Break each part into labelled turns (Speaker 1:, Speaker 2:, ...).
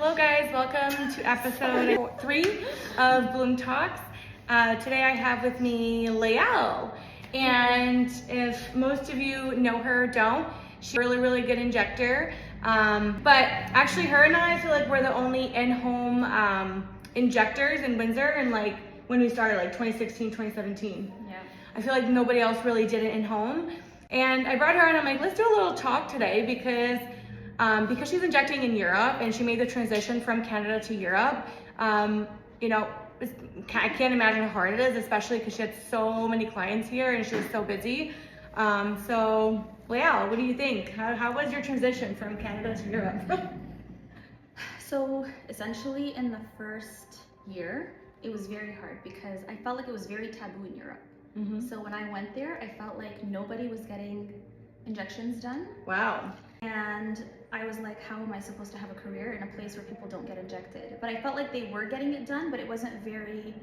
Speaker 1: Hello guys, welcome to episode 3 of Bloom Talks. Today I have with me Layal, and if most of you know her or don't, she's a really good injector. But actually her and I feel like we're the only in-home injectors in Windsor, and like when we started, like 2016, 2017.
Speaker 2: Yeah.
Speaker 1: I feel like nobody else really did it in home. And I brought her and I'm like, let's do a little talk today because she's injecting in Europe and she made the transition from Canada to Europe. You know, I can't imagine how hard it is, especially because she had so many clients here and she was so busy. So, Layal, what do you think? How was your transition from Canada to Europe?
Speaker 2: So essentially in the first year, it was very hard because I felt like it was very taboo in Europe.
Speaker 1: Mm-hmm.
Speaker 2: So when I went there, I felt like nobody was getting injections done.
Speaker 1: Wow.
Speaker 2: And I was like, how am I supposed to have a career in a place where people don't get injected? But I felt like they were getting it done, but it wasn't very,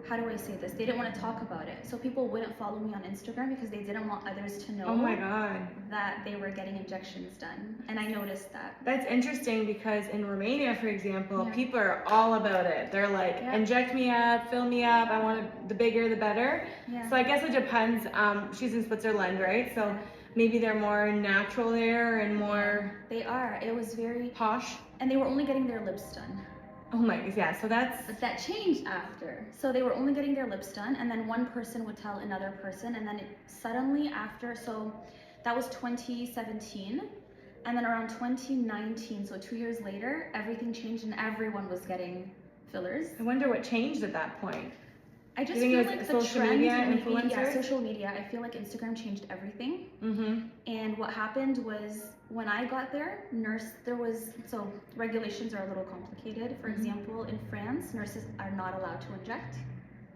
Speaker 2: how do I say this? They didn't want to talk about it. So people wouldn't follow me on Instagram because they didn't want others to know
Speaker 1: Oh my God.
Speaker 2: that they were getting injections done. And I noticed that.
Speaker 1: That's interesting because in Romania, for example,
Speaker 2: Yeah.
Speaker 1: people are all about it. They're like,
Speaker 2: Yeah.
Speaker 1: inject me up, fill me up. I want it, the bigger, the better.
Speaker 2: Yeah.
Speaker 1: So I guess it depends. She's in Switzerland, right? So maybe they're more natural there and more
Speaker 2: They are. It was very
Speaker 1: posh.
Speaker 2: and they were only getting their lips done.
Speaker 1: Oh my, yeah. So that's,
Speaker 2: But that changed after. So they were only getting their lips done, and then one person would tell another person, and then it suddenly after, so that was 2017, and then around 2019, so 2 years later, everything changed and everyone was getting fillers.
Speaker 1: I wonder what changed at that point.
Speaker 2: I just
Speaker 1: You think
Speaker 2: feel
Speaker 1: it was
Speaker 2: like the
Speaker 1: social
Speaker 2: trend,
Speaker 1: media,
Speaker 2: maybe, yeah,
Speaker 1: influencers?
Speaker 2: social media. I feel like Instagram changed everything.
Speaker 1: Mm-hmm.
Speaker 2: And what happened was when I got there, so regulations are a little complicated. For example, in France, nurses are not allowed to inject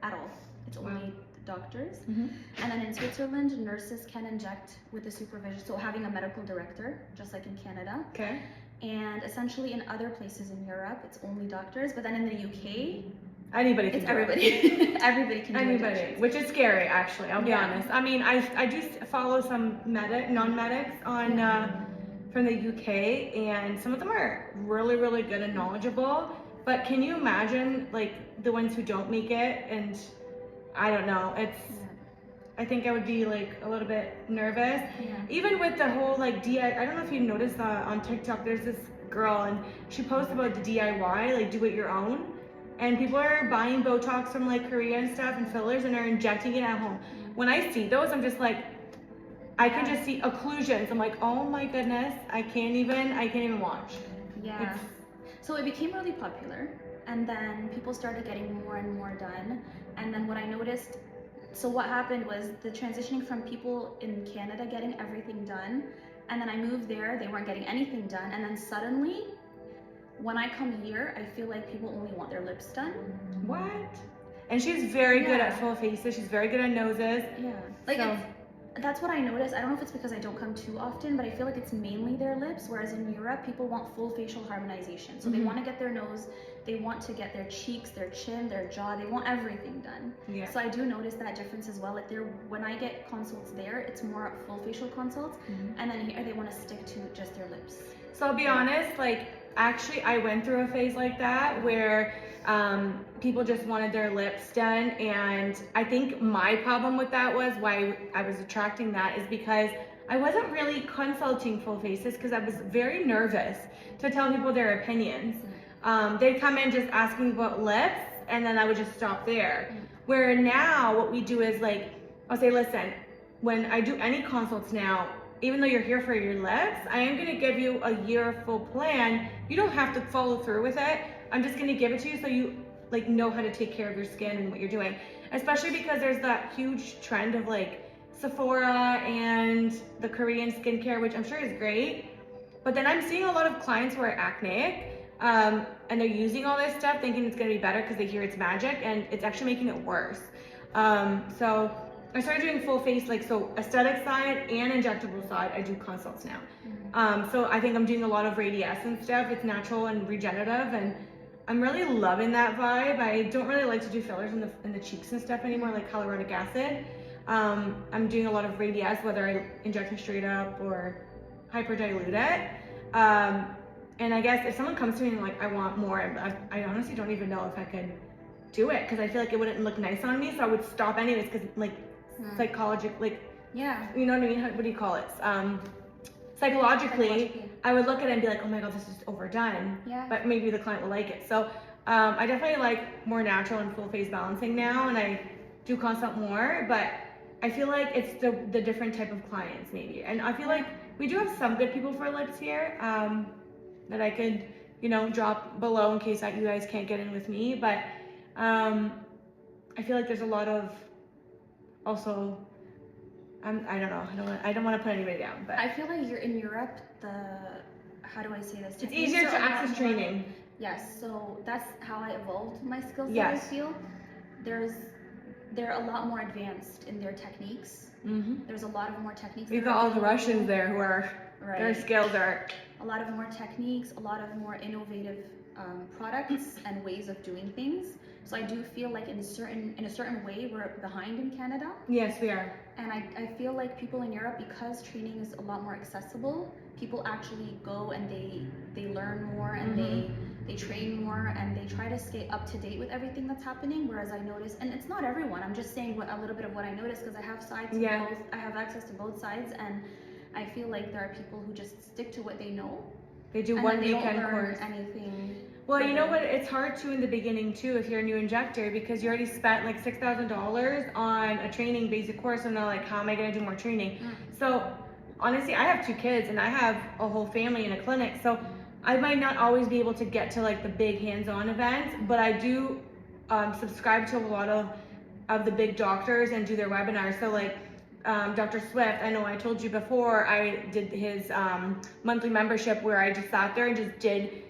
Speaker 2: at all. It's only doctors.
Speaker 1: Mm-hmm.
Speaker 2: And then in Switzerland, nurses can inject with the supervision, so having a medical director, just like in Canada.
Speaker 1: Okay.
Speaker 2: And essentially in other places in Europe, it's only doctors. But then in the UK,
Speaker 1: Anybody can
Speaker 2: it's
Speaker 1: do it.
Speaker 2: everybody. Everybody can do
Speaker 1: Anybody,
Speaker 2: injections.
Speaker 1: which is scary actually, I'll be
Speaker 2: Yeah.
Speaker 1: honest. I mean, I do follow some non-medics on from the UK, and some of them are really good and knowledgeable, but can you imagine like the ones who don't make it? And I don't know, I think I would be like a little bit nervous.
Speaker 2: Yeah.
Speaker 1: Even with the whole like I don't know if you noticed that on TikTok, there's this girl and she posts about the DIY, like do it your own. And people are buying Botox from like Korea and stuff and fillers and are injecting it at home. When I see those, I'm just like, I can just see occlusions. I'm like, oh my goodness, I can't even watch.
Speaker 2: Yeah. So it became really popular, and then people started getting more and more done. And then what I noticed, so what happened was the transitioning from people in Canada getting everything done, and then I moved there, they weren't getting anything done, and then suddenly, when I come here, I feel like people only want their lips done.
Speaker 1: What? And she's very good
Speaker 2: Yeah.
Speaker 1: at full faces. She's very good at noses.
Speaker 2: Yeah. Like
Speaker 1: So-
Speaker 2: that's what I noticed. I don't know if it's because I don't come too often, but I feel like it's mainly their lips, whereas in Europe, people want full facial harmonization. So they want to get their nose, they want to get their cheeks, their chin, their jaw, they want everything done.
Speaker 1: Yeah.
Speaker 2: So I do notice that difference as well. Like when I get consults there, it's more full facial consults, and then here they want to stick to just their lips.
Speaker 1: So I'll be honest, like actually I went through a phase like that where people just wanted their lips done, and I think my problem with that was why I was attracting that is because I wasn't really consulting full faces because I was very nervous to tell people their opinions. They'd come in just asking about lips and then I would just stop there. Where now what we do is like, I'll say, listen, when I do any consults now, even though you're here for your lips, I am going to give you a year full plan. You don't have to follow through with it. I'm just going to give it to you so you like know how to take care of your skin and what you're doing. Especially because there's that huge trend of like Sephora and the Korean skincare, which I'm sure is great. But then I'm seeing a lot of clients who are acneic and they're using all this stuff thinking it's going to be better because they hear it's magic, and it's actually making it worse. So I started doing full face, like so aesthetic side and injectable side, I do consults now. So I think I'm doing a lot of radiescent stuff. It's natural and regenerative, and I'm really loving that vibe. I don't really like to do fillers in the cheeks and stuff anymore, like hyaluronic acid. I'm doing a lot of radies, whether I inject it straight up or hyper dilute it. And I guess if someone comes to me and like, I want more, I honestly don't even know if I could do it because I feel like it wouldn't look nice on me. So I would stop anyways because like psychologically,
Speaker 2: yeah,
Speaker 1: you know what I mean? What do you call it? Psychologically, I would look at it and be like, oh my God, this is overdone.
Speaker 2: Yeah.
Speaker 1: But maybe the client will like it. So I definitely like more natural and full face balancing now, and I do consult more, but I feel like it's the different type of clients maybe. And I feel like we do have some good people for lips here that I could, you know, drop below in case that you guys can't get in with me. But I feel like there's a lot of also, I don't know, I don't want to put anybody down, but
Speaker 2: I feel like you're in Europe, how do I say this?
Speaker 1: It's easier to access training.
Speaker 2: Yes, so that's how I evolved my skill set.
Speaker 1: Yes.
Speaker 2: I feel they're a lot more advanced in their techniques. There's a lot of more techniques.
Speaker 1: We've got all the Russians there who are their skills are
Speaker 2: a lot of more techniques, a lot of more innovative products and ways of doing things. So I do feel like in a certain way we're behind in Canada.
Speaker 1: Yes, we are.
Speaker 2: And I feel like people in Europe, because training is a lot more accessible, people actually go and they learn more and they train more and they try to stay up to date with everything that's happening. Whereas I notice, and it's not everyone, I'm just saying a little bit of what I noticed because I have sides to both, I have access to both sides, and I feel like there are people who just stick to what they know.
Speaker 1: They do one weekend course.
Speaker 2: Anything.
Speaker 1: Well, you know what? It's hard too in the beginning too if you're a new injector because you already spent like $6,000 on a training basic course, and they're like, how am I going to do more training? So honestly, I have 2 kids and I have a whole family in a clinic, so I might not always be able to get to like the big hands-on events, but I do subscribe to a lot of the big doctors and do their webinars. So like Dr. Swift, I know I told you before, I did his monthly membership where I just sat there and just did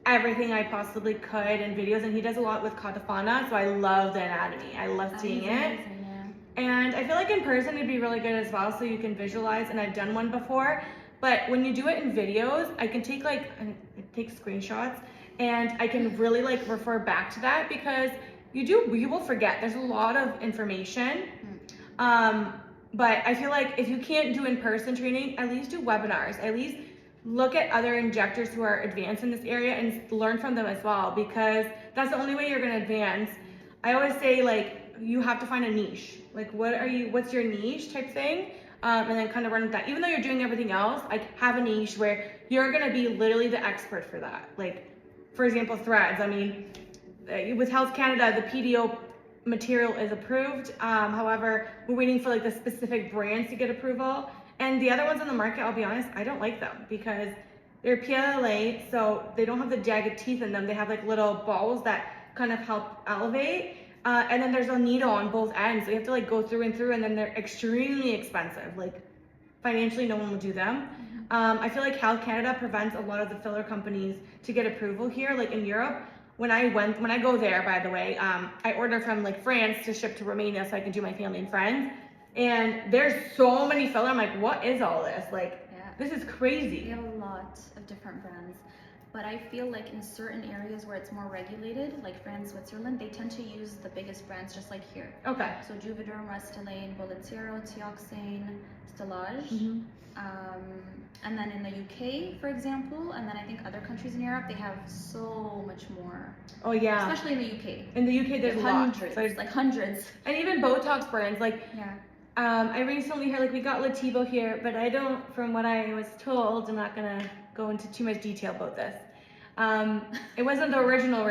Speaker 1: everything I possibly could in videos, and he does a lot with Katafana, so I love the anatomy. I love seeing it.
Speaker 2: Amazing, yeah.
Speaker 1: And I feel like in person it'd be really good as well, so you can visualize, and I've done one before, but when you do it in videos, I can take screenshots, and I can really like refer back to that because you will forget. There's a lot of information. But I feel like if you can't do in-person training, at least do webinars. At least look at other injectors who are advanced in this area and learn from them as well, because that's the only way you're gonna advance. I always say like you have to find a niche. Like what's your niche type thing, and then kind of run with that. Even though you're doing everything else, like have a niche where you're gonna be literally the expert for that. Like for example, threads. I mean, with Health Canada, the PDO material is approved. However, we're waiting for like the specific brands to get approval. And the other ones on the market, I'll be honest, I don't like them because they're PLA, so they don't have the jagged teeth in them. They have like little balls that kind of help elevate. And then there's a needle on both ends. So you have to like go through and through, and then they're extremely expensive. Like financially, no one will do them. I feel like Health Canada prevents a lot of the filler companies to get approval here. Like in Europe, when I go there, by the way, I order from like France to ship to Romania so I can do my family and friends. And there's so many filler. I'm like, what is all this? Like, this is crazy.
Speaker 2: We have a lot of different brands, but I feel like in certain areas where it's more regulated, like France, Switzerland, they tend to use the biggest brands just like here.
Speaker 1: Okay.
Speaker 2: So Juvederm, Restylane, Bollicero, Teoxane, Stellage. And then in the UK, for example, and then I think other countries in Europe, they have so much more.
Speaker 1: Oh yeah.
Speaker 2: Especially in the UK.
Speaker 1: In the UK, there's
Speaker 2: hundreds,
Speaker 1: lots.
Speaker 2: like hundreds.
Speaker 1: And even Botox brands, like I recently heard, like we got Lativo here, but I don't, from what I was told, I'm not gonna go into too much detail about this. It wasn't the original,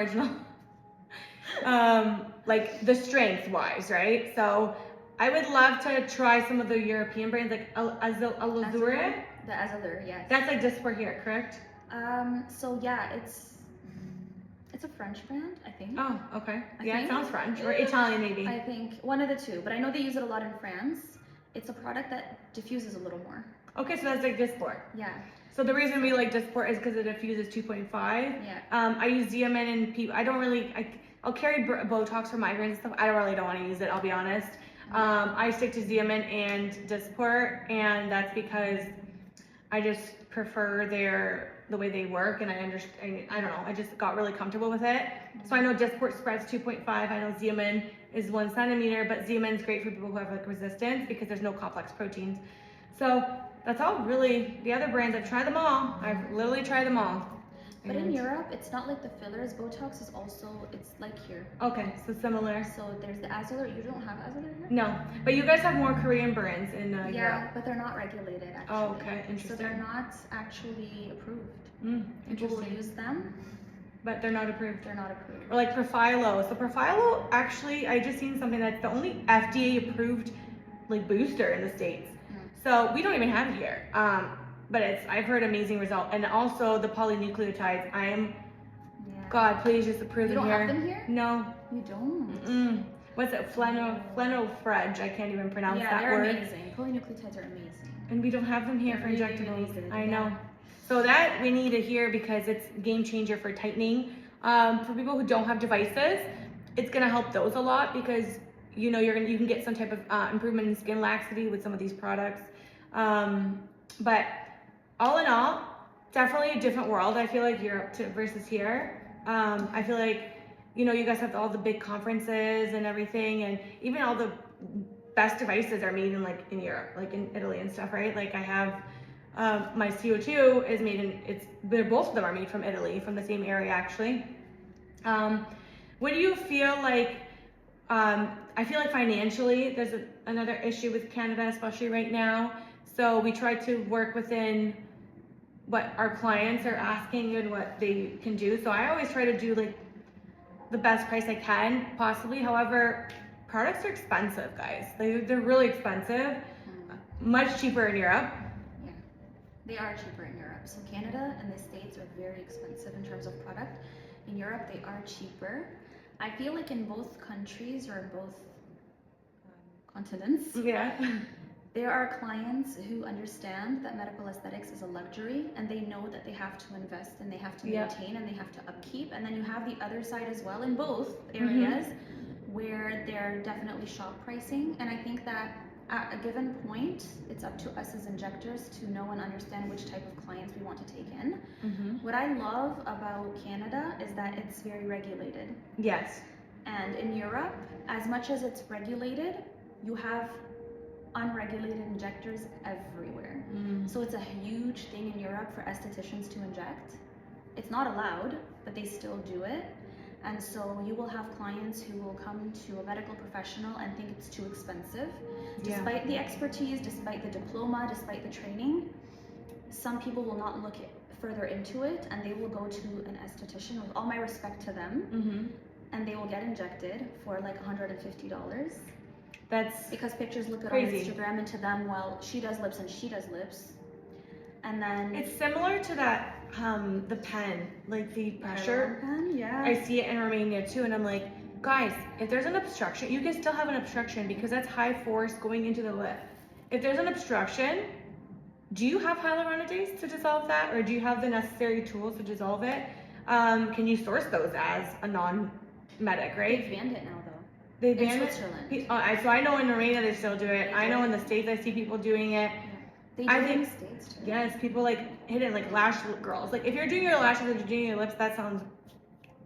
Speaker 1: like the strength wise, right? So I would love to try some of the European brands, like Alazure.
Speaker 2: The Azalure, yes.
Speaker 1: That's like Dysport here, correct?
Speaker 2: So yeah, it's a French brand, I think.
Speaker 1: Oh, okay. It sounds French or Italian maybe.
Speaker 2: I think one of the two, but I know they use it a lot in France. It's a product that diffuses a little more.
Speaker 1: Okay, so that's like Dysport.
Speaker 2: Yeah.
Speaker 1: So the reason we like Dysport is because it diffuses 2.5.
Speaker 2: Yeah.
Speaker 1: I use Xeomin and people. I don't really. I'll carry Botox for migraines and stuff. I don't want to use it. I'll be honest. I stick to Xeomin and Dysport, and that's because I just prefer the way they work, and I understand. I don't know. I just got really comfortable with it. So I know Dysport spreads 2.5. I know Xeomin is 1 centimeter, but Xeomin is great for people who have like resistance because there's no complex proteins. So that's all really. The other brands, I've tried them all. I've literally tried them all.
Speaker 2: But in Europe, it's not like the fillers. Botox is also, it's like here.
Speaker 1: Okay, so similar.
Speaker 2: So there's the Azular. You don't have Azular here?
Speaker 1: No, but you guys have more Korean brands in
Speaker 2: Yeah,
Speaker 1: Europe.
Speaker 2: but they're not regulated actually.
Speaker 1: Oh, okay, interesting.
Speaker 2: So they're not actually approved. People will
Speaker 1: Interesting.
Speaker 2: use them,
Speaker 1: but they're not approved.
Speaker 2: They're not approved.
Speaker 1: Or like Profilo. So Profilo, actually, I just seen something that's the only FDA approved like booster in the States. So we don't even have it here. But I've heard amazing result. And also the polynucleotides. God, please just approve them here.
Speaker 2: You don't have them here?
Speaker 1: No.
Speaker 2: You don't?
Speaker 1: What's it? Phenylfredge. I can't even pronounce that word.
Speaker 2: Yeah, they're amazing. Polynucleotides are amazing.
Speaker 1: And we don't have them here for
Speaker 2: really,
Speaker 1: injectables.
Speaker 2: really good.
Speaker 1: I know. So that we need it here because it's game changer for tightening. For people who don't have devices, it's gonna help those a lot because you know you can get some type of improvement in skin laxity with some of these products. But all in all, definitely a different world. I feel like Europe versus here. I feel like you guys have all the big conferences and everything, and even all the best devices are made in Europe, like in Italy and stuff, right? Like I have my CO2 is made in both of them are made from Italy, from the same area actually. What do you feel like? I feel like financially there's another issue with Canada, especially right now. So we try to work within what our clients are asking and what they can do. So I always try to do like the best price I can possibly. However, products are expensive, guys. They're really expensive. Much cheaper in Europe.
Speaker 2: Yeah, they are cheaper in Europe. So Canada and the States are very expensive in terms of product. In Europe, they are cheaper. I feel like in both countries or in both continents, there are clients who understand that medical aesthetics is a luxury and they know that they have to invest and they have to maintain and they have to upkeep. And then you have the other side as well in both areas where they're definitely shop pricing. And I think that at a given point, it's up to us as injectors to know and understand which type of clients we want to take in. What I love about Canada is that it's very regulated.
Speaker 1: Yes.
Speaker 2: And in Europe, as much as it's regulated, you have unregulated injectors everywhere. So it's a huge thing in Europe for estheticians to inject. It's not allowed, but they still do it. And so you will have clients who will come to a medical professional and think it's too expensive. Despite the expertise, despite the diploma, despite the training, some people will not look further into it and they will go to an esthetician, with all my respect to them, and they will get injected for like $150.
Speaker 1: That's
Speaker 2: because pictures look good
Speaker 1: crazy
Speaker 2: on Instagram, and to them, well, she does lips and she does lips. And then
Speaker 1: it's similar to that the pen, like the pressure
Speaker 2: pen.
Speaker 1: I see it in Romania too, and I'm like, guys, if there's an obstruction, you can still have an obstruction because that's high force going into the lip. If there's an obstruction, do you have hyaluronidase to dissolve that, or do you have the necessary tools to dissolve it? Can you source those as a non-medic, right?
Speaker 2: They've banned it now though.
Speaker 1: They banned
Speaker 2: it? Switzerland.
Speaker 1: So I know in Romania they still do it. I know in the States I see people doing it.
Speaker 2: They do it in the States too.
Speaker 1: Yes, people like hidden like lash girls. Like if you're doing your lashes and you're doing your lips, that sounds,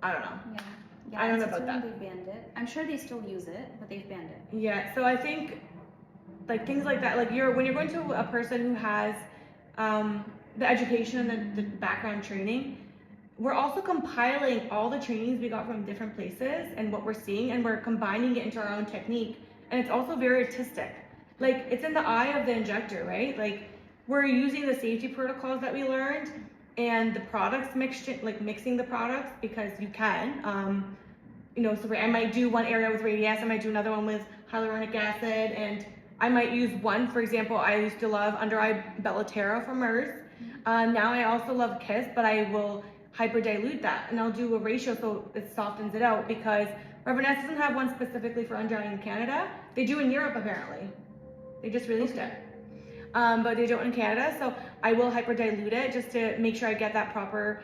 Speaker 1: I don't know.
Speaker 2: Yeah,
Speaker 1: I don't know about that.
Speaker 2: They banned it. I'm sure they still use it, but they've banned it.
Speaker 1: Yeah, so I think like things like that, like when you're going to a person who has the education and the background training, we're also compiling all the trainings we got from different places and what we're seeing, and we're combining it into our own technique. And it's also very artistic. Like it's in the eye of the injector, right? Like we're using the safety protocols that we learned and the products mixing the products because you can. So I might do one area with Radiance, I might do another one with hyaluronic acid, and I might use one, for example, I used to love under eye Bellaterra from MERS. Now I also love Kiss, but I will hyper dilute that and I'll do a ratio so it softens it out, because Reverence doesn't have one specifically for under eye in Canada. They do in Europe apparently. They just released it. But they do it in Canada, so I will hyper dilute it just to make sure I get that proper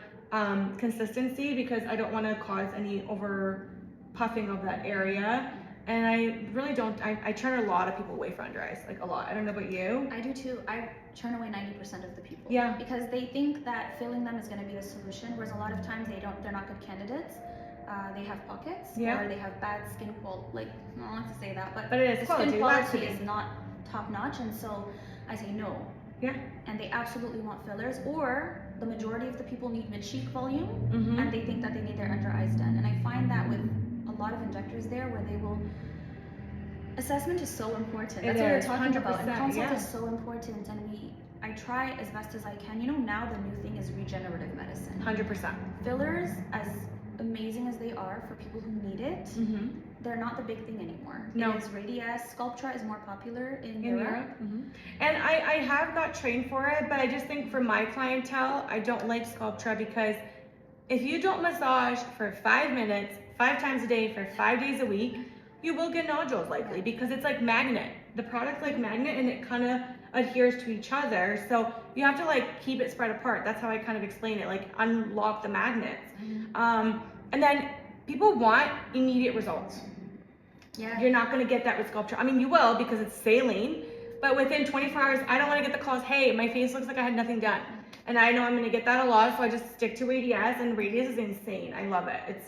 Speaker 1: consistency, because I don't want to cause any over puffing of that area. And I really don't, I turn a lot of people away from under eyes, like a lot. I don't know about you.
Speaker 2: I do too. I turn away 90% of the people.
Speaker 1: Yeah.
Speaker 2: Because they think that filling them is going to be the solution, whereas a lot of times they're not good candidates. They have pockets, or they have bad skin quality. Like, I don't like to say that, but
Speaker 1: it is
Speaker 2: the skin quality
Speaker 1: quality
Speaker 2: is not top notch, and so I say no.
Speaker 1: Yeah.
Speaker 2: And they absolutely want fillers, or the majority of the people need mid-cheek volume,
Speaker 1: Mhm.
Speaker 2: and they think that they need their under eyes done. And I find that with a lot of injectors there, where they will, assessment is so important. That's what you're talking about, and
Speaker 1: 100%,
Speaker 2: consult
Speaker 1: yeah.
Speaker 2: is so important. And I try as best as I can. You know, now the new thing is regenerative medicine.
Speaker 1: 100%.
Speaker 2: Fillers, as amazing as they are for people who need it,
Speaker 1: Mhm.
Speaker 2: they're not the big thing anymore.
Speaker 1: No.
Speaker 2: It is Radius. Sculptra is more popular in
Speaker 1: In
Speaker 2: Europe.
Speaker 1: Europe. Mhm. And I have got trained for it, but I just think for my clientele, I don't like Sculptra because if you don't massage for 5 minutes, 5 times a day for 5 days a week, you will get nodules likely because it's like magnet. The product's like magnet and it kind of adheres to each other. So you have to like keep it spread apart. That's how I kind of explain it, like unlock the magnets. And then people want immediate results.
Speaker 2: Yeah.
Speaker 1: You're not going to get that with Sculptra. I mean, you will because it's saline, but within 24 hours, I don't want to get the calls, hey, my face looks like I had nothing done. And I know I'm going to get that a lot, so I just stick to Radius, and Radius is insane. I love it.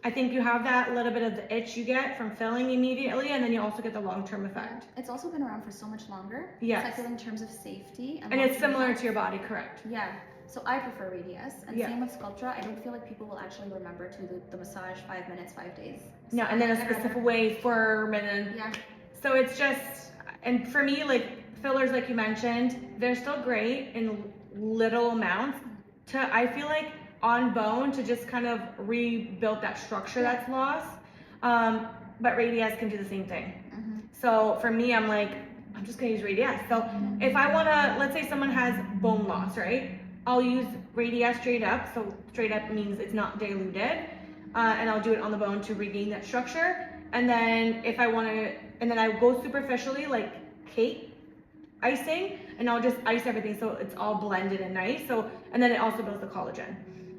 Speaker 1: I think you have that little bit of the itch you get from filling immediately, and then you also get the long-term effect.
Speaker 2: It's also been around for so much longer.
Speaker 1: Yes.
Speaker 2: So I feel in terms of safety.
Speaker 1: And it's similar to your body, correct?
Speaker 2: Yeah. So I prefer Radius, and
Speaker 1: Yeah.
Speaker 2: same with Sculptra. I don't feel like people will actually remember to do the massage 5 minutes, 5 days. So
Speaker 1: No, and then a specific way, firm, and then...
Speaker 2: Yeah.
Speaker 1: So it's just, and for me, like, fillers, like you mentioned, they're still great in little amounts. I feel like on bone to just kind of rebuild that structure that's lost. But Radius can do the same thing. So for me, I'm like, I'm just gonna use Radius. So if I wanna, let's say someone has bone loss, right? I'll use Radius straight up. So straight up means it's not diluted. And I'll do it on the bone to regain that structure. And then if I wanna, and then I go superficially like cake icing, and I'll just ice everything so it's all blended and nice. So, and then it also builds the collagen.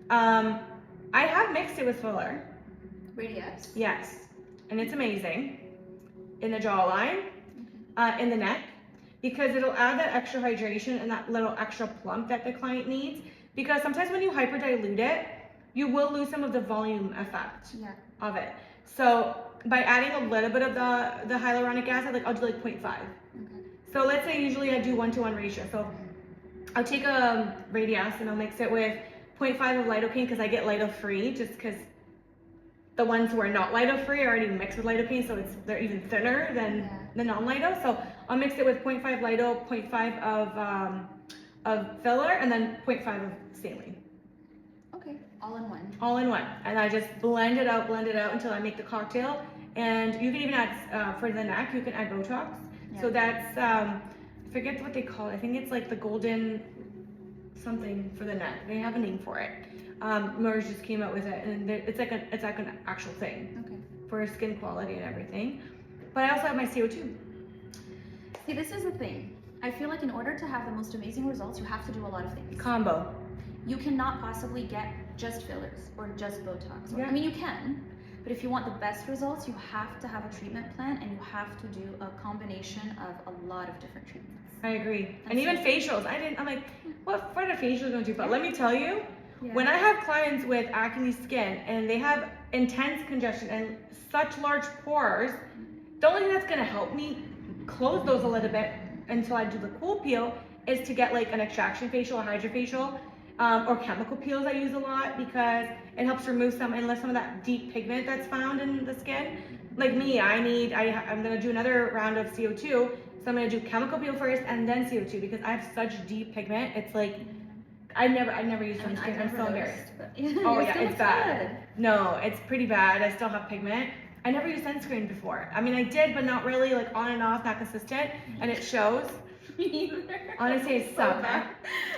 Speaker 1: I have mixed it with filler.
Speaker 2: Radius?
Speaker 1: Yes, and it's amazing. In the jawline, in the neck, because it'll add that extra hydration and that little extra plump that the client needs. Because sometimes when you hyperdilute it, you will lose some of the volume effect of it. So by adding a little bit of the hyaluronic acid, like I'll do like 0.5. So let's say usually I do 1-to-1 ratio. So I'll take a Radius and I'll mix it with 0.5 of lidocaine because I get lido-free, just because the ones who are not lido-free are already mixed with lidocaine, so they're even thinner than the non-lido. So I'll mix it with 0.5 lido, 0.5 of filler, and then 0.5 of saline.
Speaker 2: Okay, all in one.
Speaker 1: All in one, and I just blend it out until I make the cocktail. And you can even add for the neck, you can add Botox. So that's I forget what they call it. I think it's like the golden something for the neck. They have a name for it. Merge just came out with it, and it's like an actual thing for skin quality and everything. But I also have my CO2.
Speaker 2: See, this is the thing. I feel like in order to have the most amazing results, you have to do a lot of things.
Speaker 1: Combo.
Speaker 2: You cannot possibly get just fillers or just Botox.
Speaker 1: Yeah.
Speaker 2: I mean, you can, but if you want the best results, you have to have a treatment plan, and you have to do a combination of a lot of different treatments.
Speaker 1: I agree. And even facials. I'm like, what are the facials going to do? But let me tell you, when I have clients with acne skin and they have intense congestion and such large pores, the only thing that's going to help me close those a little bit until I do the cool peel is to get like an extraction facial, a hydrofacial, or chemical peels I use a lot because it helps remove some of that deep pigment that's found in the skin. Like me, I'm going to do another round of CO2, so I'm going to do chemical peel first and then CO2 because I have such deep pigment. It's like, I never use sunscreen. I'm so embarrassed. Oh yeah, it's bad. No, it's pretty bad. I still have pigment. I never used sunscreen before. I mean, I did, but not really, like on and off, not consistent, and it shows.
Speaker 2: Me either.
Speaker 1: Honestly, it's so bad.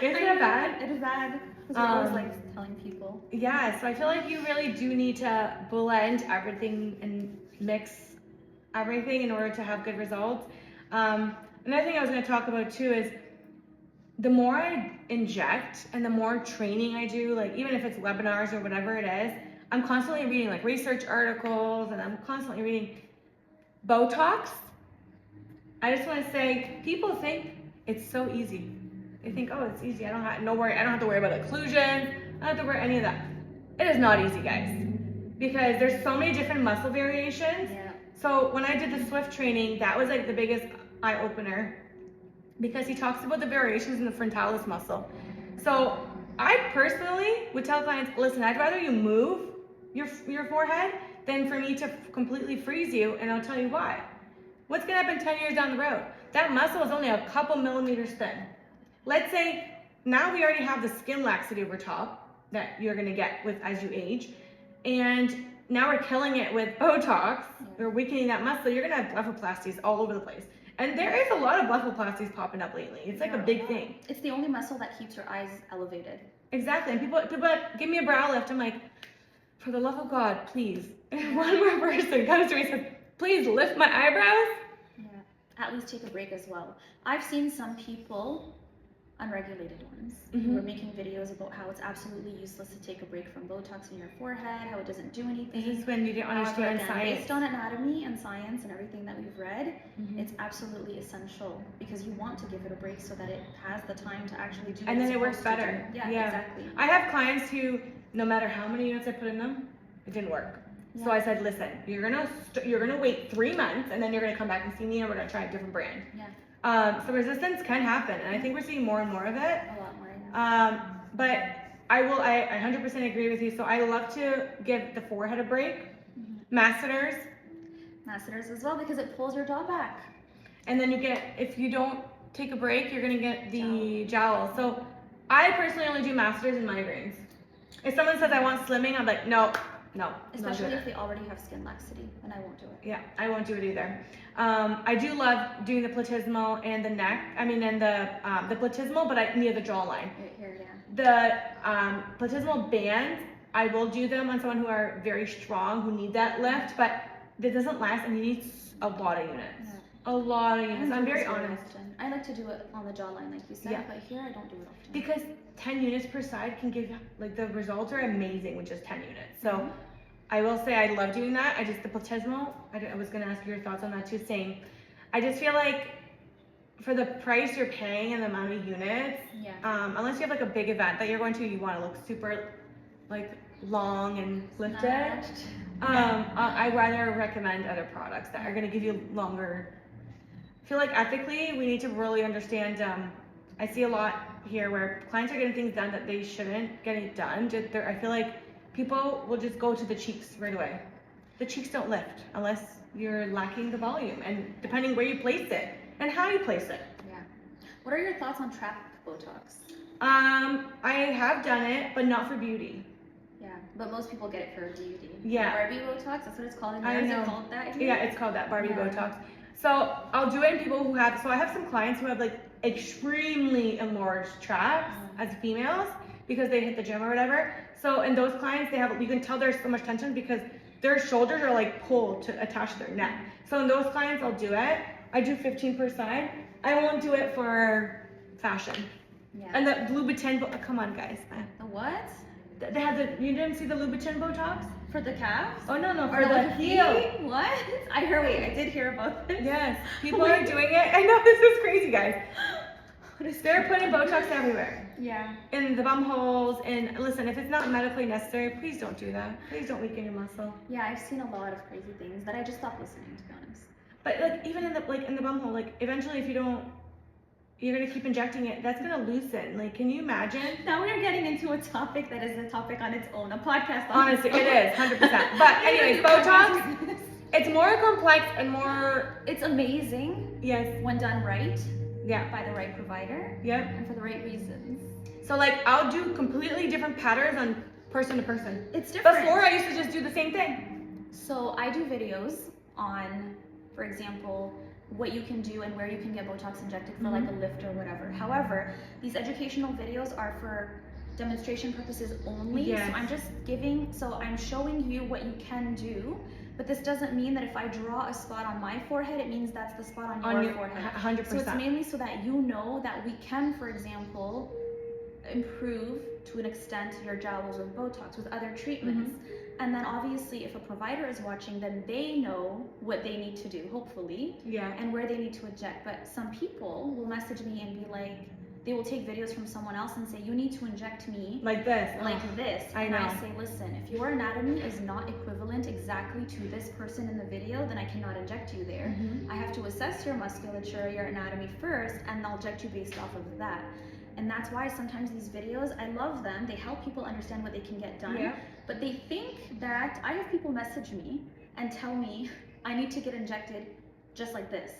Speaker 1: Isn't it bad?
Speaker 2: It is bad. That's what I always like telling people.
Speaker 1: Yeah, so I feel like you really do need to blend everything and mix everything in order to have good results. Another thing I was going to talk about too is the more I inject and the more training I do, like even if it's webinars or whatever it is, I'm constantly reading like research articles and I'm constantly reading Botox. I just want to say, people think it's so easy. They think, oh, it's easy. I don't have to worry about occlusion. I don't have to worry any of that. It is not easy, guys, because there's so many different muscle variations.
Speaker 2: Yeah.
Speaker 1: So when I did the Swift training, that was like the biggest eye opener because he talks about the variations in the frontalis muscle. So I personally would tell clients, listen, I'd rather you move your forehead than for me to completely freeze you, and I'll tell you why. What's gonna happen 10 years down the road? That muscle is only a couple millimeters thin. Let's say now we already have the skin laxity over top that you're gonna get with as you age, and now we're killing it with Botox. We're weakening that muscle. You're gonna have blepharoplasties all over the place. And there is a lot of blepharoplasties popping up lately. It's like a big thing.
Speaker 2: It's the only muscle that keeps your eyes elevated.
Speaker 1: Exactly. And people give me a brow lift. I'm like, for the love of God, please. One more person comes to me and says, please lift my eyebrows.
Speaker 2: Yeah. At least take a break as well. I've seen some people, unregulated ones, who are making videos about how it's absolutely useless to take a break from Botox in your forehead, how it doesn't do anything.
Speaker 1: This is when you don't understand science.
Speaker 2: Based on anatomy and science and everything that we've read, it's absolutely essential because you want to give it a break so that it has the time to actually do.
Speaker 1: And then it works better.
Speaker 2: Yeah, exactly.
Speaker 1: I have clients who, no matter how many units I put in them, it didn't work. So I said, listen, you're gonna wait 3 months, and then you're gonna come back and see me, and we're gonna try a different brand. So resistance can happen, and I think we're seeing more and more of it.
Speaker 2: A lot more.
Speaker 1: But I 100% agree with you. So I love to give the forehead a break. Masseters
Speaker 2: Masseters as well because it pulls your jaw back.
Speaker 1: And then if you don't take a break, you're gonna get the jowl. So I personally only do masseters and migraines. If someone says I want slimming, I'm like, no.
Speaker 2: Especially if they already have skin laxity, and I won't do it.
Speaker 1: Yeah, I won't do it either. I do love doing the platysmal and the neck. I mean, and the platysmal, but near the jawline.
Speaker 2: Right here, yeah.
Speaker 1: The platysmal bands, I will do them on someone who are very strong, who need that lift, but it doesn't last, and you need a lot of units.
Speaker 2: Yeah.
Speaker 1: A lot of units. I'm very honest.
Speaker 2: Often. I like to do it on the jawline, like you said, but here I don't do it often.
Speaker 1: Because 10 units per side can give, like, the results are amazing with just 10 units. So I will say I love doing that. The platysmal, I was going to ask your thoughts on that too, saying, I just feel like for the price you're paying and the amount of units, unless you have like a big event that you're going to, you want to look super like long and lifted. I'd rather recommend other products that are going to give you longer. I feel like ethically, we need to really understand. I see a lot here where clients are getting things done that they shouldn't get it done. I feel like people will just go to the cheeks right away. The cheeks don't lift unless you're lacking the volume, and depending where you place it and how you place it.
Speaker 2: Yeah. What are your thoughts on trap Botox?
Speaker 1: I have done it, but not for beauty.
Speaker 2: Yeah, but most people get it for beauty.
Speaker 1: Yeah.
Speaker 2: Barbie Botox, that's what it's called.
Speaker 1: I know.
Speaker 2: Is it called that here?
Speaker 1: Yeah, it's called that, Barbie Botox. So I'll do it in people who have, I have some clients who have like extremely enlarged traps as females because they hit the gym or whatever. So in those clients, you can tell there's so much tension because their shoulders are like pulled to attach to their neck. So in those clients, I'll do it. I do 15 per side. I won't do it for fashion.
Speaker 2: Yeah.
Speaker 1: And the Louboutin, come on guys.
Speaker 2: The what?
Speaker 1: They had you didn't see the Louboutin Botox?
Speaker 2: For the calves?
Speaker 1: Oh no,
Speaker 2: for the heel. What? I did hear about this.
Speaker 1: Yes, people are doing it. I know, this is crazy, guys. They're putting Botox everywhere.
Speaker 2: Yeah.
Speaker 1: In the bum holes, and listen, if it's not medically necessary, please don't do that. Please don't weaken your muscle.
Speaker 2: Yeah, I've seen a lot of crazy things that I just stopped listening, to be honest.
Speaker 1: But like even in the bum hole, like eventually if you don't, you're gonna keep injecting it, that's gonna loosen. Like, can you imagine?
Speaker 2: Now we're getting into a topic that is a topic on its own, a podcast on
Speaker 1: Honestly,
Speaker 2: its own.
Speaker 1: it is, 100%. But anyways, Botox, it's more complex and more...
Speaker 2: It's amazing.
Speaker 1: Yes.
Speaker 2: When done right.
Speaker 1: Yeah.
Speaker 2: By the right provider.
Speaker 1: Yep.
Speaker 2: And for the right reasons.
Speaker 1: So like, I'll do completely different patterns on person to person.
Speaker 2: It's different.
Speaker 1: Before, I used to just do the same thing.
Speaker 2: So I do videos on, for example, what you can do and where you can get Botox injected for like a lift or whatever. However, these educational videos are for demonstration purposes only.
Speaker 1: Yes.
Speaker 2: So I'm showing you what you can do, but this doesn't mean that if I draw a spot on my forehead, it means that's the spot on your forehead.
Speaker 1: 100%.
Speaker 2: So it's mainly so that you know that we can, for example, improve to an extent your jowls with Botox, with other treatments. And then obviously if a provider is watching, then they know what they need to do, hopefully, and where they need to inject. But some people will message me and be like, they will take videos from someone else and say, you need to inject me
Speaker 1: like this.
Speaker 2: And I say, listen, if your anatomy is not equivalent exactly to this person in the video, then I cannot inject you there. I have to assess your musculature, your anatomy first, and I'll inject you based off of that. And that's why sometimes these videos, I love them. They help people understand what they can get done.
Speaker 1: Yeah.
Speaker 2: But they think that, I have people message me and tell me I need to get injected just like this.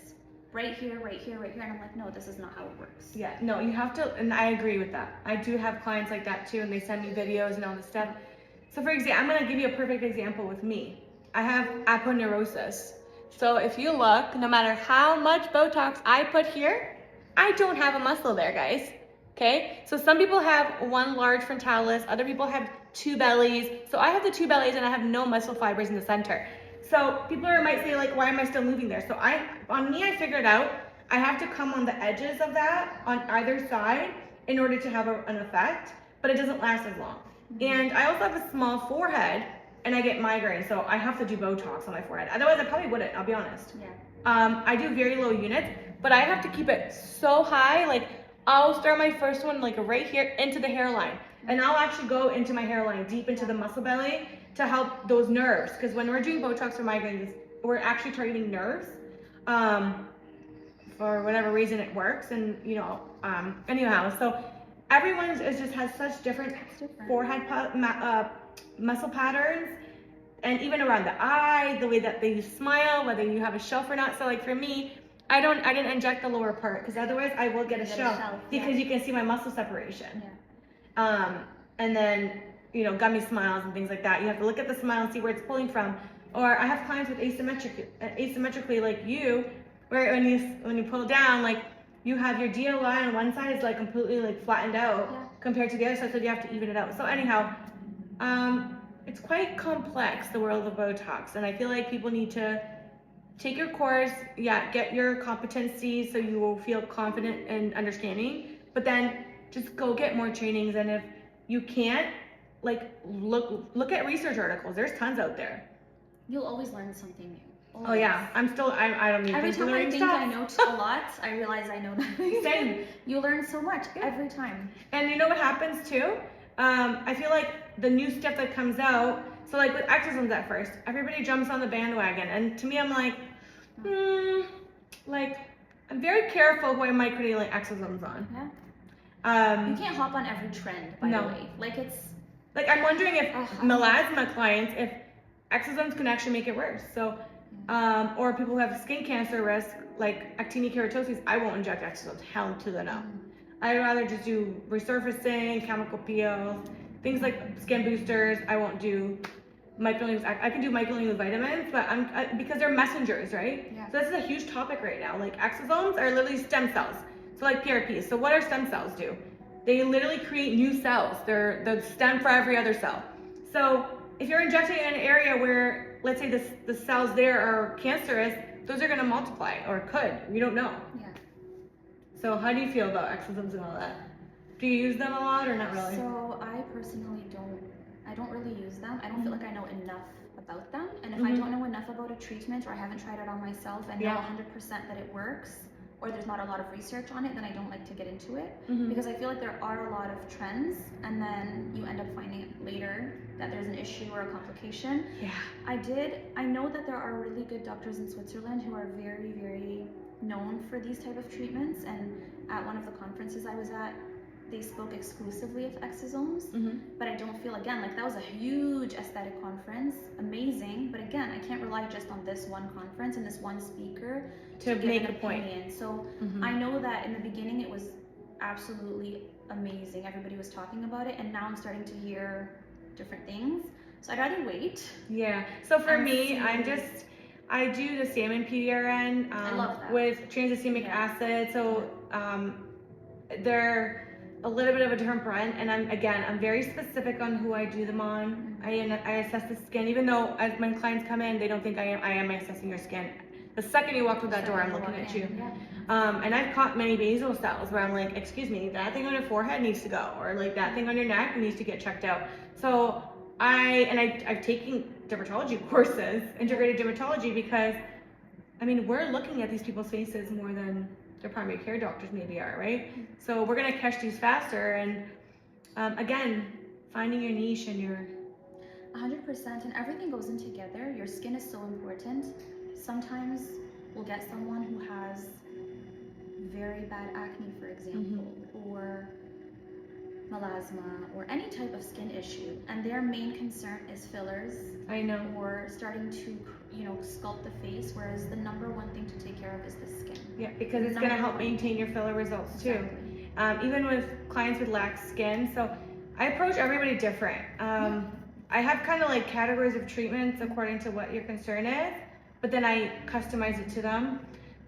Speaker 2: Right here, right here, right here. And I'm like, no, this is not how it works.
Speaker 1: Yeah, no, you have to, and I agree with that. I do have clients like that too, and they send me videos and all this stuff. So for example, I'm gonna give you a perfect example with me. I have aponeurosis. So if you look, no matter how much Botox I put here, I don't have a muscle there, guys. Okay? So some people have one large frontalis, other people have two bellies. So I have the two bellies and I have no muscle fibers in the center. So people might say like, why am I still moving there? So on me, I figured out I have to come on the edges of that on either side in order to have an effect, but it doesn't last as long. And I also have a small forehead and I get migraines, so I have to do Botox on my forehead. Otherwise, I probably wouldn't, I'll be honest.
Speaker 2: Yeah.
Speaker 1: I do very low units, but I have to keep it so high, like I'll start my first one like right here into the hairline. And I'll actually go into my hairline, deep into the muscle belly to help those nerves. Because when we're doing Botox for migraines, we're actually targeting nerves. For whatever reason it works, and anyhow, so everyone just has such different forehead muscle patterns, and even around the eye, the way that they smile, whether you have a shelf or not. So like for me, I didn't inject the lower part because otherwise I will get a shelf because you can see my muscle separation. And then gummy smiles and things like that. You have to look at the smile and see where it's pulling from. Or I have clients with asymmetrically like you, where when you pull down, like you have your DOI on one side is like completely like flattened out compared to the other side, so you have to even it out. So anyhow, it's quite complex, the world of Botox, and I feel like people need to take your course, get your competency so you will feel confident and understanding, but then just go get more trainings. And if you can't, like look at research articles. There's tons out there.
Speaker 2: You'll always learn something new. Always.
Speaker 1: Oh yeah, I don't need
Speaker 2: every time I think
Speaker 1: stuff.
Speaker 2: I know a lot, I realize I know nothing.
Speaker 1: Same.
Speaker 2: You learn so much every time.
Speaker 1: And you know what happens too? I feel like the new stuff that comes out, so like with exosomes at first, everybody jumps on the bandwagon, and to me I'm like, like I'm very careful who I might create like exosomes on.
Speaker 2: Yeah. You can't hop on every trend, by the way. Like
Speaker 1: like I'm wondering if melasma clients, if exosomes can actually make it worse. So or people who have skin cancer risk, like actinic keratosis, I won't inject exosomes. Hell to the no. I'd rather just do resurfacing, chemical peels, things like skin boosters. I won't do microneedling. I can do microneedling with vitamins, but because they're messengers, right?
Speaker 2: Yeah.
Speaker 1: So this is a huge topic right now. Like exosomes are literally stem cells. So like PRPs. So what do stem cells do? They literally create new cells. They're the stem for every other cell. So if you're injecting in an area where, let's say the cells there are cancerous, those are going to multiply, or could. You don't know.
Speaker 2: Yeah.
Speaker 1: So how do you feel about exosomes and all that? Do you use them a lot or not really?
Speaker 2: So I personally don't really use them. I don't feel like I know enough about them. And if I don't know enough about a treatment, or I haven't tried it on myself and know 100% that it works, or there's not a lot of research on it, then I don't like to get into it. Because I feel like there are a lot of trends, and then you end up finding it later that there's an issue or a complication.
Speaker 1: Yeah.
Speaker 2: I know that there are really good doctors in Switzerland who are very, very known for these type of treatments, and at one of the conferences I was at, they spoke exclusively of exosomes. But I don't feel, again, like that was a huge aesthetic conference, amazing, but again, I can't rely just on this one conference and this one speaker to
Speaker 1: make
Speaker 2: an
Speaker 1: a point.
Speaker 2: opinion. So I know that in the beginning it was absolutely amazing, everybody was talking about it, and now I'm starting to hear different things, so I'd rather wait.
Speaker 1: Yeah, so for me, I do the salmon PDRN
Speaker 2: I love that.
Speaker 1: with transacemic acid, so they're a little bit of a different brand, and I'm very specific on who I do them on. I assess the skin, even though as my clients come in, they don't think I am assessing your skin. The second you walk through that door, I'm looking at you. And I've caught many basal cells where I'm like, excuse me, that thing on your forehead needs to go, or like that thing on your neck needs to get checked out. So I've taken dermatology courses, integrated dermatology, because I mean, we're looking at these people's faces more than their primary care doctors maybe are, right? So we're gonna catch these faster, and again, finding your niche and your
Speaker 2: 100%, and everything goes in together. Your skin is so important. Sometimes we'll get someone who has very bad acne, for example, or melasma, or any type of skin issue, and their main concern is fillers.
Speaker 1: I know.
Speaker 2: Or starting to, sculpt the face, whereas the number one thing to take care of is the skin.
Speaker 1: Yeah, because it's going to help maintain your filler results too.
Speaker 2: Exactly.
Speaker 1: Even with clients with lax skin. So I approach everybody different. I have kind of like categories of treatments according to what your concern is, but then I customize it to them.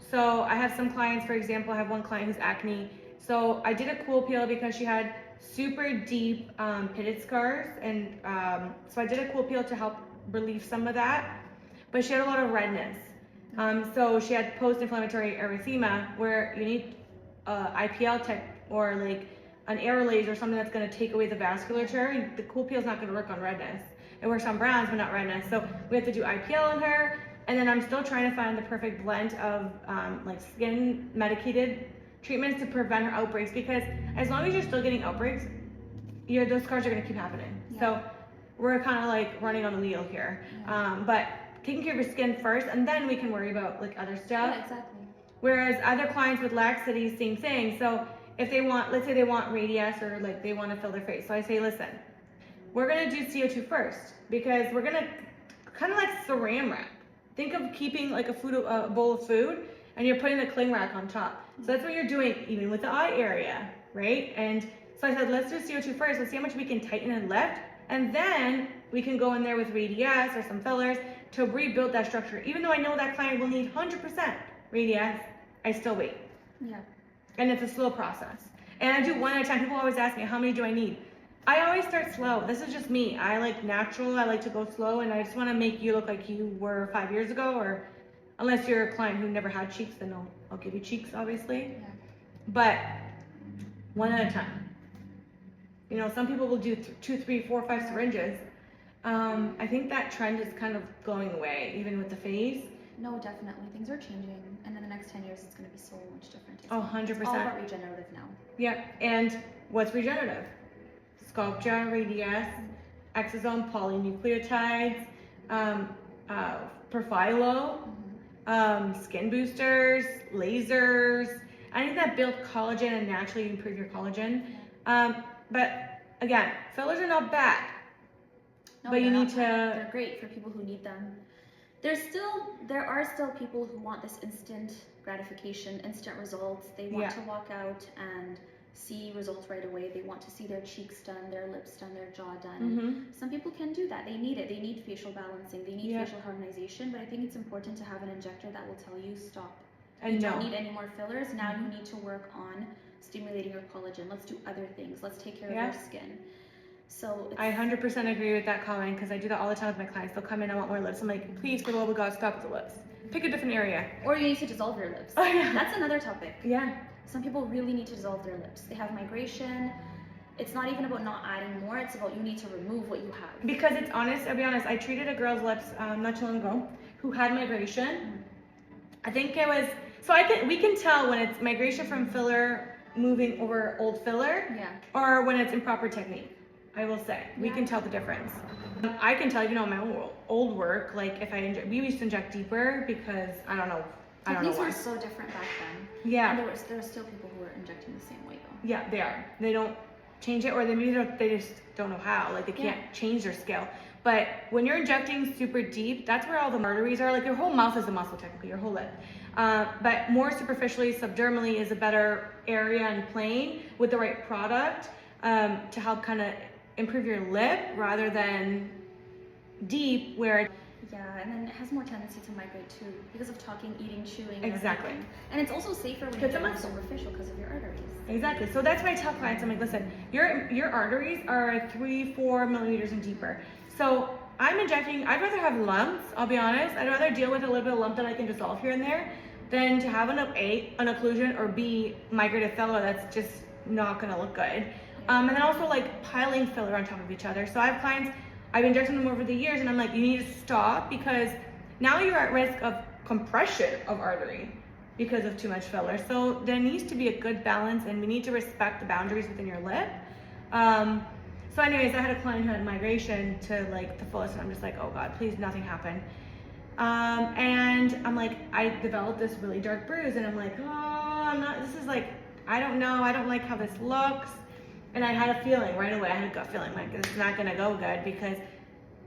Speaker 1: So I have some clients, for example, I have one client who's acne. So I did a cool peel because she had super deep pitted scars, and so I did a cool peel to help relieve some of that, but she had a lot of redness. So she had post-inflammatory erythema, where you need IPL tech or like an aerolase or something that's going to take away the vasculature. And the cool peel is not going to work on redness. It works on browns, but not redness. So we have to do IPL on her, and then I'm still trying to find the perfect blend of like skin medicated treatments to prevent her outbreaks, because as long as you're still getting outbreaks, those scars are going to keep happening.
Speaker 2: Yeah.
Speaker 1: So we're kind of like running on the wheel here. But taking care of your skin first, and then we can worry about like other stuff.
Speaker 2: Yeah, exactly.
Speaker 1: Whereas other clients with laxity, same thing. So if they want, let's say they want radius, or like they want to fill their face. So I say, listen, we're going to do CO2 first, because we're going to kind of like saran wrap. Think of keeping like a bowl of food, and you're putting the cling wrap on top. So that's what you're doing even with the eye area, right? And so I said, let's do CO2 first. Let's see how much we can tighten and lift. And then we can go in there with radius or some fillers to rebuild that structure. Even though I know that client will need 100% radius, I still wait.
Speaker 2: Yeah.
Speaker 1: And it's a slow process. And I do one at a time. People always ask me, how many do I need? I always start slow. This is just me. I like natural. I like to go slow, and I just want to make you look like you were 5 years ago, or unless you're a client who never had cheeks, then I'll give you cheeks, obviously.
Speaker 2: Yeah.
Speaker 1: But one at a time. Some people will do 2, 3, 4, 5 syringes. I think that trend is kind of going away, even with the face.
Speaker 2: No, definitely. Things are changing, and in the next 10 years, it's going to be so much different.
Speaker 1: Oh, 100%.
Speaker 2: It's all about regenerative now.
Speaker 1: Yeah, and what's regenerative? Sculpture, radius, exosome polynucleotides, Profilo, skin boosters, lasers, anything that build collagen and naturally improve your collagen. But again, fillers are not bad.
Speaker 2: No,
Speaker 1: but you need to.
Speaker 2: They're great for people who need them. There are still people who want this instant gratification, instant results. They want to walk out and see results right away. They want to see their cheeks done, their lips done, their jaw done. Some people can do that. They need it. They need facial balancing. They need facial harmonization. But I think it's important to have an injector that will tell you, stop. You don't need any more fillers. Now you need to work on stimulating your collagen. Let's do other things. Let's take care of your skin. So
Speaker 1: I 100% agree with that comment, because I do that all the time with my clients. They'll come in, I want more lips. I'm like, please, for the love of God, stop with the lips. Pick a different area.
Speaker 2: Or you need to dissolve your lips.
Speaker 1: Oh, yeah.
Speaker 2: That's another topic.
Speaker 1: Yeah.
Speaker 2: Some people really need to dissolve their lips. They have migration. It's not even about not adding more. It's about you need to remove what you have.
Speaker 1: Because it's honest, I'll be honest, I treated a girl's lips not too long ago who had migration. I think it was, we can tell when it's migration from filler moving over old filler, or when it's improper technique. I will say, we can tell the difference. I can tell, on my own old work, like if we used to inject deeper, because I don't know
Speaker 2: Techniques
Speaker 1: why.
Speaker 2: were so different back then.
Speaker 1: Yeah.
Speaker 2: And there are still people who are injecting the same way though.
Speaker 1: Yeah, they are. They don't change it, or they just don't know how. Like they can't change their scale. But when you're injecting super deep, that's where all the arteries are. Like your whole mouth is a muscle, technically, your whole lip. But more superficially, subdermally is a better area and plane with the right product to help kind of improve your lip, rather than deep where.
Speaker 2: Yeah, and then it has more tendency to migrate too, because of talking, eating, chewing.
Speaker 1: Exactly.
Speaker 2: And it's also safer when you get more superficial because of your arteries.
Speaker 1: Exactly. So that's why I tell clients, I'm like, listen, your arteries are 3-4 millimeters and deeper. So I'm injecting, I'd rather have lumps, I'll be honest. I'd rather deal with a little bit of lump that I can dissolve here and there than to have an occlusion, or B, migrated filler that's just not gonna look good. And then also like piling filler on top of each other. So I have clients, I've injected them over the years, and I'm like, you need to stop, because now you're at risk of compression of artery because of too much filler. So there needs to be a good balance, and we need to respect the boundaries within your lip. So anyways, I had a client who had migration to like the fullest, and I'm just like, oh God, please, nothing happen. And I'm like, I developed this really dark bruise, and I'm like, oh, this is like, I don't know, I don't like how this looks. And I had a feeling right away, I had a gut feeling like this is not gonna go good because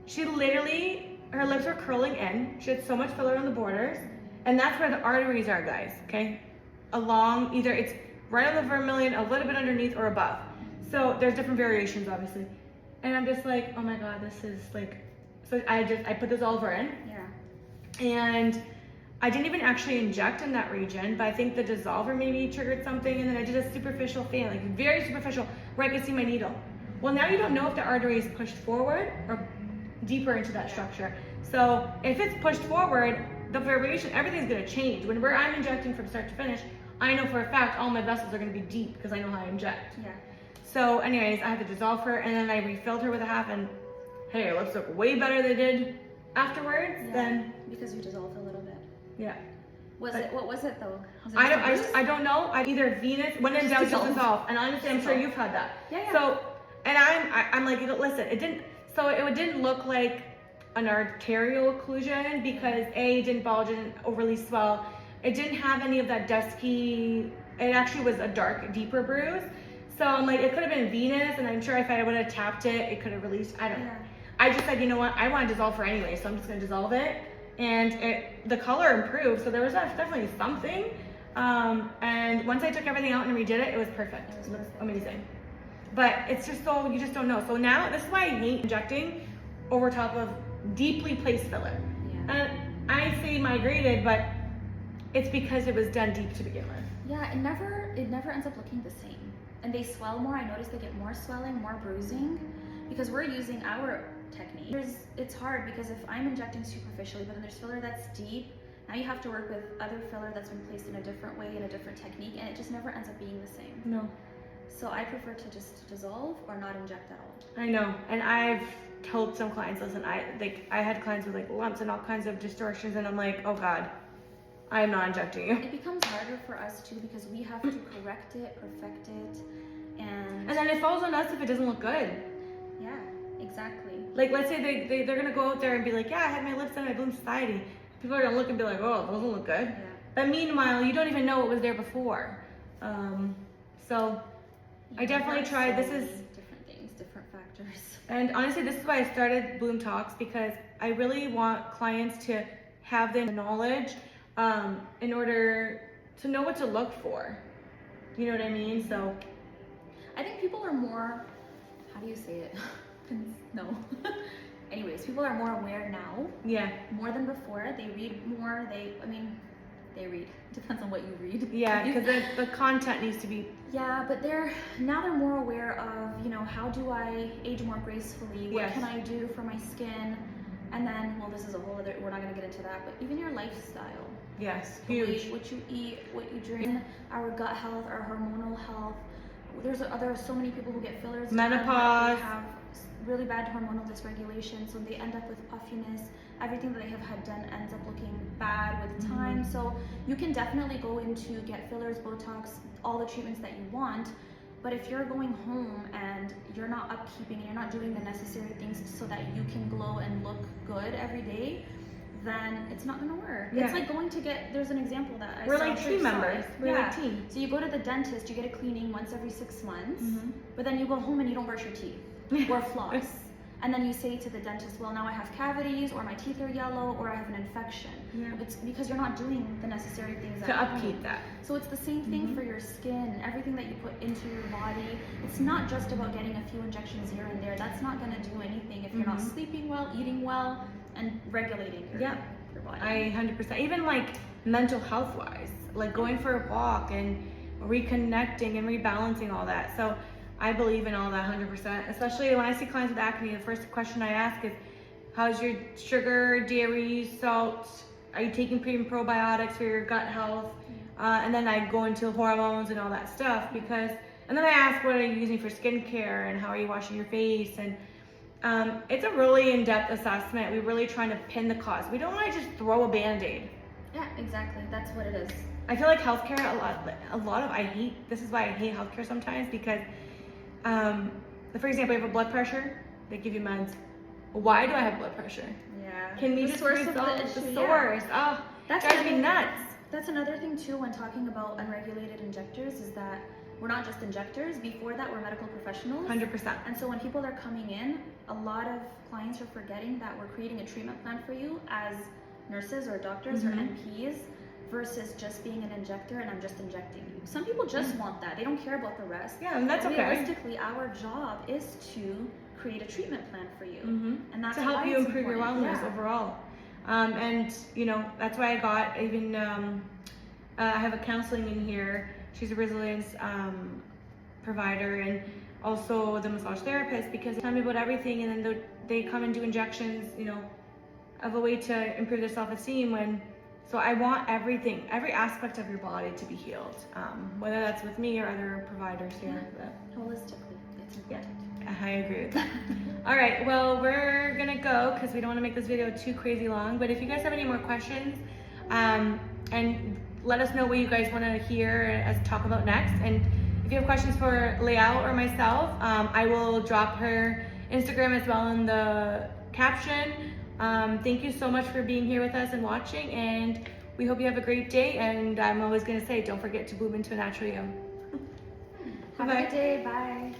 Speaker 1: she literally, her lips were curling in. She had so much filler on the borders. And that's where the arteries are, guys, okay? Along, either it's right on the vermilion, a little bit underneath or above. So there's different variations, obviously. And I'm just like, oh my God, this is like, so I put this Dissolver in.
Speaker 2: Yeah.
Speaker 1: And I didn't even actually inject in that region, but I think the Dissolver maybe triggered something. And then I did a superficial fan, like very superficial, where I could see my needle. Well, now you don't know if the artery is pushed forward or deeper into that structure. So if it's pushed forward, the variation, everything's gonna change. Whenever I'm injecting from start to finish, I know for a fact all my vessels are gonna be deep because I know how I inject.
Speaker 2: Yeah.
Speaker 1: So anyways, I had to dissolve her and then I refilled her with a half and hey, her lips look way better than they did afterwards than.
Speaker 2: Because you dissolved a little bit.
Speaker 1: Yeah.
Speaker 2: What was it though? Was it
Speaker 1: I don't know. I either Venus, when in doubt, just dissolve. And honestly, I'm sure you've had that.
Speaker 2: Yeah.
Speaker 1: So, and I'm like, listen, it didn't look like an arterial occlusion because it didn't bulge, it didn't overly swell. It didn't have any of that dusky, it actually was a dark, deeper bruise. So I'm like, it could have been venous, and I'm sure if I would have tapped it, it could have released, I don't know. I just said, you know what, I want to dissolve her anyway, so I'm just gonna dissolve it. And the color improved, so there was definitely something. And once I took everything out and redid it, it was perfect. It was amazing. But it's just so, you just don't know. So now, this is why I hate injecting over top of deeply placed filler.
Speaker 2: Yeah.
Speaker 1: And I say migrated, but it's because it was done deep to begin with.
Speaker 2: Yeah, it never ends up looking the same. And they swell more. I noticed they get more swelling, more bruising, because we're using our technique. It's hard because if I'm injecting superficially, but then there's filler that's deep, now you have to work with other filler that's been placed in a different way, in a different technique, and it just never ends up being the same.
Speaker 1: No.
Speaker 2: So I prefer to just dissolve or not inject at all.
Speaker 1: I know, and I've told some clients, listen, I had clients with like lumps and all kinds of distortions, and I'm like, oh God, I am not injecting you.
Speaker 2: It becomes harder for us too because we have to correct it, perfect it, and
Speaker 1: then it falls on us if it doesn't look good.
Speaker 2: Yeah, exactly.
Speaker 1: Like, let's say they're gonna go out there and be like, yeah, I had my lips done, my Bloom Society. People are gonna look and be like, oh, it doesn't look good.
Speaker 2: Yeah.
Speaker 1: But meanwhile, you don't even know what was there before. So I definitely tried. This is
Speaker 2: different things, different factors.
Speaker 1: And honestly, this is why I started Bloom Talks, because I really want clients to have the knowledge in order to know what to look for. You know what I mean? So
Speaker 2: I think people are more, how do you say it? No. Anyways, people are more aware now.
Speaker 1: Yeah.
Speaker 2: More than before. They read more. They read. Depends on what you read.
Speaker 1: Yeah, because the content needs to be.
Speaker 2: Yeah, but they're more aware of, how do I age more gracefully? What can I do for my skin? And then, well, this is a whole other, we're not going to get into that, but even your lifestyle.
Speaker 1: Yes, huge.
Speaker 2: What you eat, what you drink, our gut health, our hormonal health. There are so many people who get fillers.
Speaker 1: Menopause.
Speaker 2: They have really bad hormonal dysregulation, so they end up with puffiness. Everything that they have had done ends up looking bad with time. So you can definitely go into get fillers, Botox, all the treatments that you want. But if you're going home and you're not upkeeping and you're not doing the necessary things so that you can glow and look good every day, then it's not gonna work.
Speaker 1: Yeah.
Speaker 2: It's like going to there's an example that I
Speaker 1: We're
Speaker 2: saw.
Speaker 1: like team members. We're like team.
Speaker 2: So you go to the dentist, you get a cleaning once every 6 months, but then you go home and you don't brush your teeth or floss. And then you say to the dentist, well, now I have cavities, or my teeth are yellow, or I have an infection. Yeah. It's because you're not doing the necessary things
Speaker 1: to upkeep that.
Speaker 2: So it's the same thing for your skin, everything that you put into your body. It's not just about getting a few injections here and there. That's not going to do anything if you're not sleeping well, eating well, and regulating your body.
Speaker 1: I 100%. Even like mental health wise, like going for a walk and reconnecting and rebalancing all that. So I believe in all that 100%, especially when I see clients with acne. The first question I ask is, how's your sugar, dairy, salt? Are you taking pre and probiotics for your gut health? And then I go into hormones and all that stuff and then I ask, what are you using for skincare and how are you washing your face? And it's a really in-depth assessment. We're really trying to pin the cause. We don't want to just throw a Band-Aid.
Speaker 2: Yeah, exactly. That's what it is.
Speaker 1: I feel like healthcare, this is why I hate healthcare sometimes, because for example, you have a blood pressure, they give you meds. Why do I have blood pressure?
Speaker 2: Yeah.
Speaker 1: Can we just resolve the source?
Speaker 2: Yeah.
Speaker 1: Oh, that drives me nuts.
Speaker 2: That's another thing too when talking about unregulated injectors is that we're not just injectors. Before that, we're medical professionals.
Speaker 1: 100%.
Speaker 2: And so when people are coming in, a lot of clients are forgetting that we're creating a treatment plan for you as nurses or doctors or NPs versus just being an injector and I'm just injecting you. Some people just want that. They don't care about the rest.
Speaker 1: Yeah, and that's okay.
Speaker 2: Realistically, our job is to create a treatment plan for you. And that's
Speaker 1: to help you improve your wellness
Speaker 2: Yeah.
Speaker 1: overall. And you know, that's why I got even, I have a counseling in here. She's a resilience provider and also the massage therapist, because they tell me about everything, and then they come and do injections, you know, of a way to improve their self-esteem. So I want everything, every aspect of your body to be healed, whether that's with me or other providers here. But
Speaker 2: Holistically, it's important.
Speaker 1: I agree with that. All right, well, we're gonna go because we don't want to make this video too crazy long. But if you guys have any more questions, and let us know what you guys want to hear us talk about next. And if you have questions for Layal or myself, I will drop her Instagram as well in the caption. Thank you so much for being here with us and watching, and we hope you have a great day. And I'm always gonna say, don't forget to bloom into a natural you.
Speaker 2: Have a good day. Bye.